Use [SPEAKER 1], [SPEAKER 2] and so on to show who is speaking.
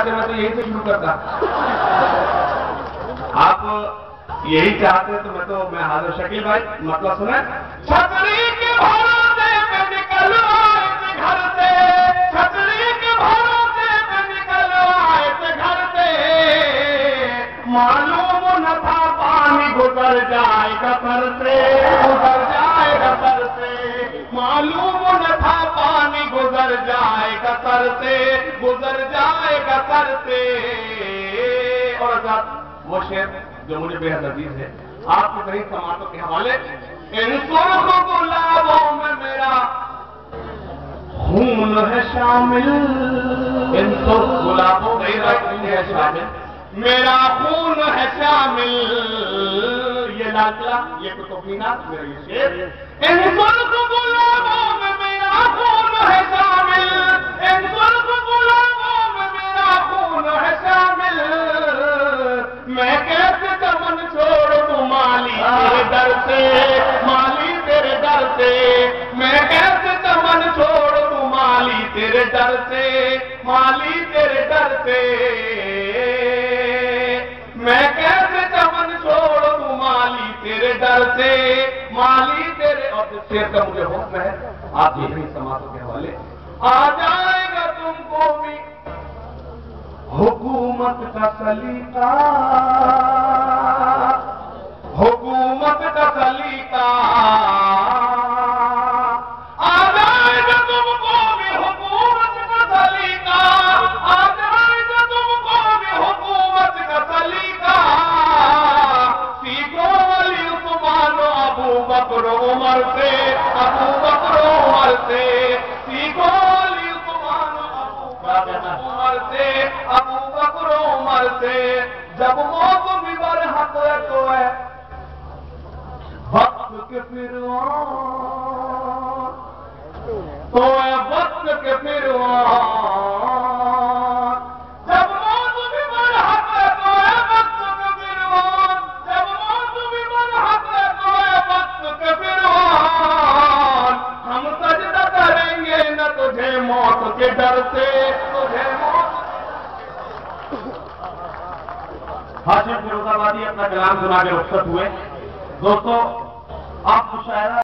[SPEAKER 1] चाहते मैं तो यही से शुरू करता। आप यही चाहते तो मैं हाजिर। शकील भाई मतलब सुने। छतरी के भरोसे में निकल आए थे घर से, छतरी के भरोसे में निकल आए थे घर से, मालूम न था पानी गुजर जाएगा सर से, गुजर जाएगा सर से, मालूम न था पानी गुजर जाएगा सर से, गुजर जाएगा सर से। और वो शेर जो मुझे बेहद अजीज है, आपके कई समातों के हवाले। इन सुर्ख गुलाबों में मेरा खून है शामिल, इन सुर्ख गुलाबों में मेरा खून है शामिल, मेरा खून है शामिल। ये लाडला, ये कुतुबीना, मेरा ये शेर। इन सुर्ख गुलाबों में मेरा खून है शामिल, इन सुर्ख गुलाबों में मेरा खून है शामिल। मैं कैसे चमन छोड़ दूं माली तेरे दर से, माली तेरे दर से, मैं कैसे चमन छोड़ दूं माली तेरे दर से, माली तेरे दर से, मैं कैसे चमन छोड़ दूं माली तेरे दर से, माली तेरे। और जिस शेर का मुझे हुक्म है आप ये नहीं समातों के हवाले। आ जाएगा तुमको भी हुकूमत का सलीका, हुकूमत का सलीका, आ जाएगा तुमको भी हुकूमत का सलीका, आ जाएगा तुमको भी हुकूमत का सलीका। सीखो अली उस्मान अबू बकर उमर से, अबू बकर उमर से, सीखो अली उस्मान अबू बकर उमर से, अबू बकर उमर से। जब मौत भी बरहक तो है वक्त के फिरवान, तो है वक्त के फिरवान। जब मौत भी बरहक तो है वक्त के फिरवान, जब मौत भी बरहक तो है वक्त के फिरवान। हम सजदा करेंगे न तुझे मौत के डर से, तुझे मौत। हाशिम फिरोजाबादी अपना कलाम सुना के रुखसत हुए। दोस्तों आप मुशायरा